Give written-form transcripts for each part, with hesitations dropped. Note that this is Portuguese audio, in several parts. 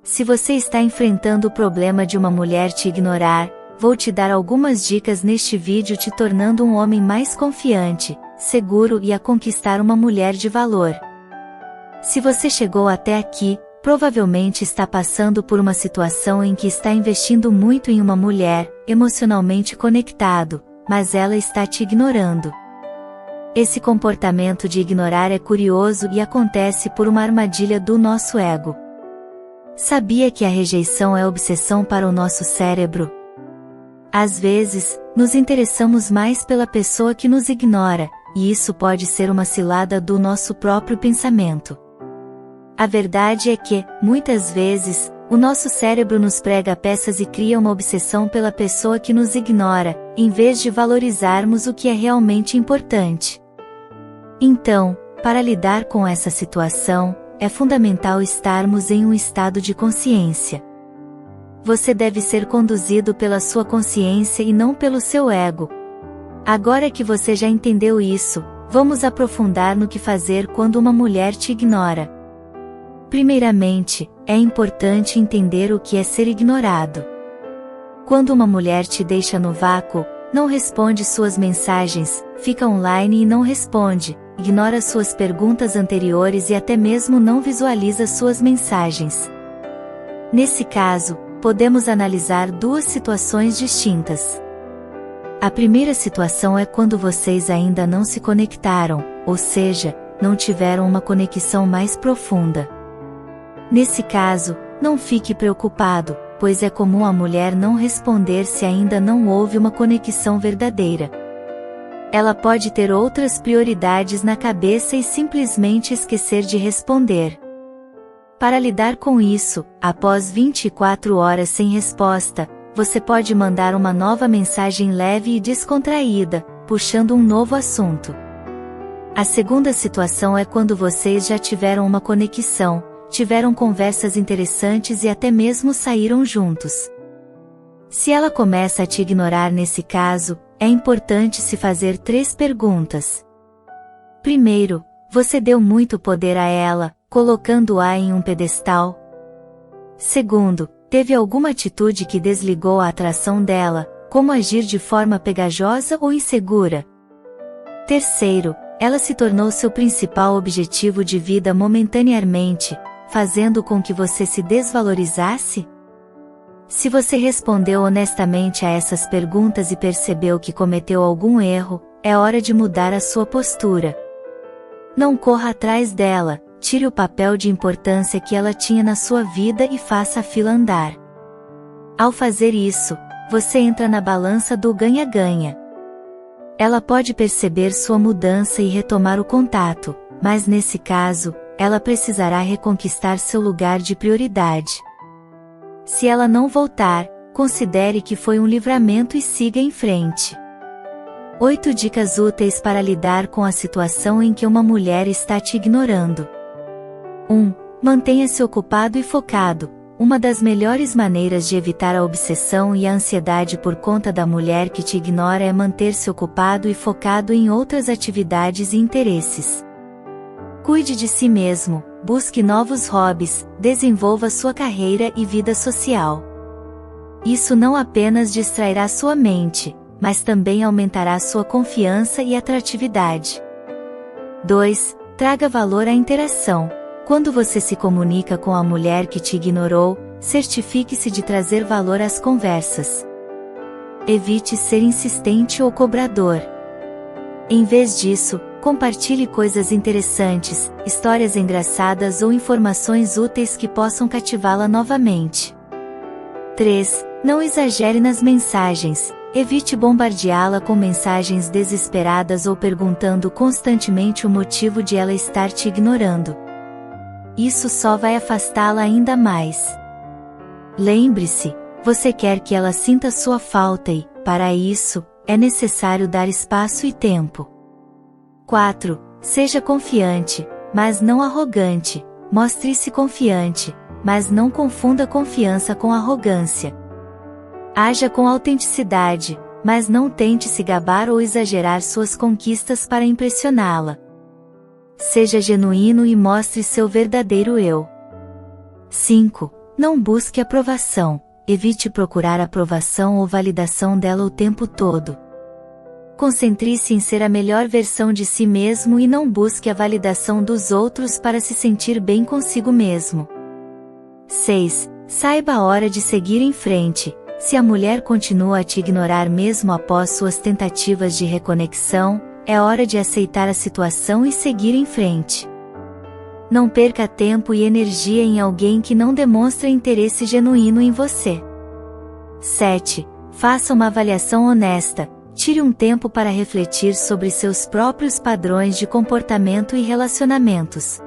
Se você está enfrentando o problema de uma mulher te ignorar, vou te dar algumas dicas neste vídeo te tornando um homem mais confiante, seguro e a conquistar uma mulher de valor. Se você chegou até aqui, provavelmente está passando por uma situação em que está investindo muito em uma mulher, emocionalmente conectado, mas ela está te ignorando. Esse comportamento de ignorar é curioso e acontece por uma armadilha do nosso ego. Sabia que a rejeição é obsessão para o nosso cérebro? Às vezes, nos interessamos mais pela pessoa que nos ignora, e isso pode ser uma cilada do nosso próprio pensamento. A verdade é que, muitas vezes, o nosso cérebro nos prega peças e cria uma obsessão pela pessoa que nos ignora, em vez de valorizarmos o que é realmente importante. Então, para lidar com essa situação, é fundamental estarmos em um estado de consciência. Você deve ser conduzido pela sua consciência e não pelo seu ego. Agora que você já entendeu isso, vamos aprofundar no que fazer quando uma mulher te ignora. Primeiramente, é importante entender o que é ser ignorado. Quando uma mulher te deixa no vácuo, não responde suas mensagens, fica online e não responde, ignora suas perguntas anteriores e até mesmo não visualiza suas mensagens. Nesse caso, podemos analisar duas situações distintas. A primeira situação é quando vocês ainda não se conectaram, ou seja, não tiveram uma conexão mais profunda. Nesse caso, não fique preocupado, pois é comum a mulher não responder se ainda não houve uma conexão verdadeira. Ela pode ter outras prioridades na cabeça e simplesmente esquecer de responder. Para lidar com isso, após 24 horas sem resposta, você pode mandar uma nova mensagem leve e descontraída, puxando um novo assunto. A segunda situação é quando vocês já tiveram uma conexão, tiveram conversas interessantes e até mesmo saíram juntos. Se ela começa a te ignorar nesse caso, é importante se fazer 3 perguntas. Primeiro, você deu muito poder a ela, colocando-a em um pedestal? Segundo, teve alguma atitude que desligou a atração dela, como agir de forma pegajosa ou insegura? Terceiro, ela se tornou seu principal objetivo de vida momentaneamente, fazendo com que você se desvalorizasse? Se você respondeu honestamente a essas perguntas e percebeu que cometeu algum erro, é hora de mudar a sua postura. Não corra atrás dela, tire o papel de importância que ela tinha na sua vida e faça a fila andar. Ao fazer isso, você entra na balança do ganha-ganha. Ela pode perceber sua mudança e retomar o contato, mas nesse caso, ela precisará reconquistar seu lugar de prioridade. Se ela não voltar, considere que foi um livramento e siga em frente. 8 dicas úteis para lidar com a situação em que uma mulher está te ignorando. 1. Mantenha-se ocupado e focado. Uma das melhores maneiras de evitar a obsessão e a ansiedade por conta da mulher que te ignora é manter-se ocupado e focado em outras atividades e interesses. Cuide de si mesmo, busque novos hobbies, desenvolva sua carreira e vida social. Isso não apenas distrairá sua mente, mas também aumentará sua confiança e atratividade. 2. Traga valor à interação. Quando você se comunica com a mulher que te ignorou, certifique-se de trazer valor às conversas. Evite ser insistente ou cobrador. Em vez disso, compartilhe coisas interessantes, histórias engraçadas ou informações úteis que possam cativá-la novamente. 3. Não exagere nas mensagens. Evite bombardeá-la com mensagens desesperadas ou perguntando constantemente o motivo de ela estar te ignorando. Isso só vai afastá-la ainda mais. Lembre-se, você quer que ela sinta sua falta e, para isso, é necessário dar espaço e tempo. 4. Seja confiante, mas não arrogante. Mostre-se confiante, mas não confunda confiança com arrogância. Haja com autenticidade, mas não tente se gabar ou exagerar suas conquistas para impressioná-la. Seja genuíno e mostre seu verdadeiro eu. 5. Não busque aprovação. Evite procurar aprovação ou validação dela o tempo todo. Concentre-se em ser a melhor versão de si mesmo e não busque a validação dos outros para se sentir bem consigo mesmo. 6. Saiba a hora de seguir em frente. Se a mulher continua a te ignorar mesmo após suas tentativas de reconexão, é hora de aceitar a situação e seguir em frente. Não perca tempo e energia em alguém que não demonstra interesse genuíno em você. 7. Faça uma avaliação honesta. Tire um tempo para refletir sobre seus próprios padrões de comportamento e relacionamentos.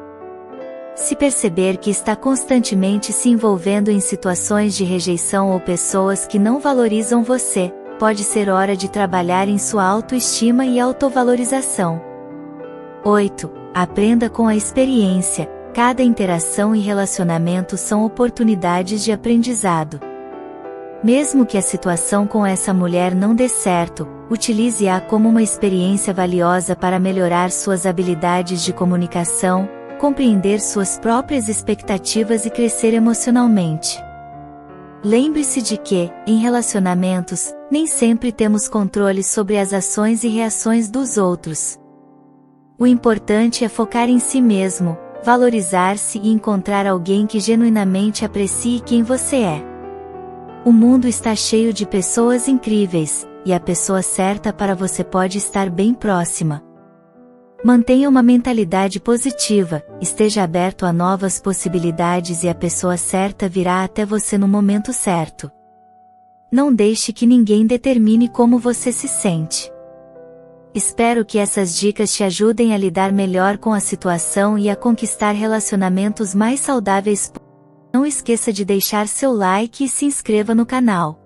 Se perceber que está constantemente se envolvendo em situações de rejeição ou pessoas que não valorizam você, pode ser hora de trabalhar em sua autoestima e autovalorização. 8. Aprenda com a experiência. Cada interação e relacionamento são oportunidades de aprendizado. Mesmo que a situação com essa mulher não dê certo, utilize-a como uma experiência valiosa para melhorar suas habilidades de comunicação, compreender suas próprias expectativas e crescer emocionalmente. Lembre-se de que, em relacionamentos, nem sempre temos controle sobre as ações e reações dos outros. O importante é focar em si mesmo, valorizar-se e encontrar alguém que genuinamente aprecie quem você é. O mundo está cheio de pessoas incríveis, e a pessoa certa para você pode estar bem próxima. Mantenha uma mentalidade positiva, esteja aberto a novas possibilidades e a pessoa certa virá até você no momento certo. Não deixe que ninguém determine como você se sente. Espero que essas dicas te ajudem a lidar melhor com a situação e a conquistar relacionamentos mais saudáveis. Não esqueça de deixar seu like e se inscreva no canal.